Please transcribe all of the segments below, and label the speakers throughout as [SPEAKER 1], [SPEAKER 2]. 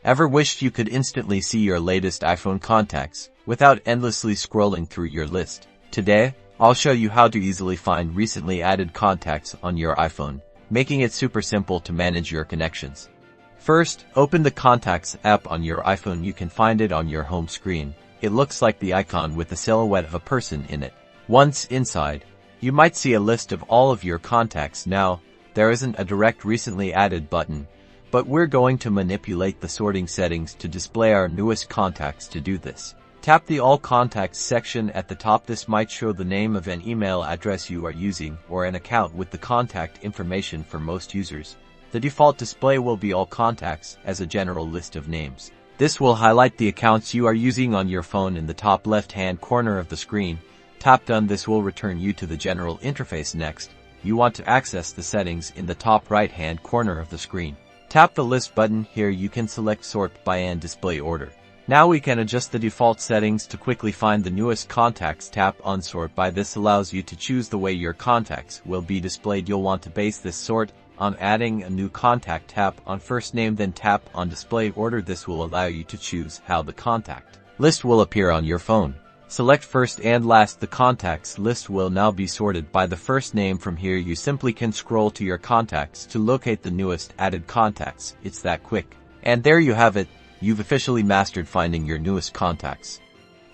[SPEAKER 1] Ever wished you could instantly see your latest iPhone contacts without endlessly scrolling through your list? Today, I'll show you how to easily find recently added contacts on your iPhone, making it super simple to manage your connections. First, open the Contacts app on your iPhone. You can find it on your home screen. It looks like the icon with the silhouette of a person in it. Once inside, you might see a list of all of your contacts. Now, there isn't a direct recently added button, but we're going to manipulate the sorting settings to display our newest contacts. To do this, tap the All Contacts section at the top. This might show the name of an email address you are using or an account with the contact information. For most users, the default display will be All Contacts as a general list of names. This will highlight the accounts you are using on your phone in the top left-hand corner of the screen. Tap Done. This will return you to the general interface. Next, you want to access the settings in the top right-hand corner of the screen. Tap the List button. Here you can select Sort by and Display Order. Now we can adjust the default settings to quickly find the newest contacts. Tap on Sort by. This allows you to choose the way your contacts will be displayed. You'll want to base this sort on adding a new contact. Tap on First Name, then tap on Display Order. This will allow you to choose how the contact list will appear on your phone. Select First and Last. The contacts list will now be sorted by the first name. From here you simply can scroll to your contacts to locate the newest added contacts. It's that quick. And there you have it. You've officially mastered finding your newest contacts.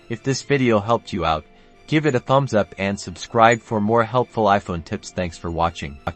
[SPEAKER 1] If this video helped you out, give it a thumbs up and subscribe for more helpful iPhone tips. Thanks for watching.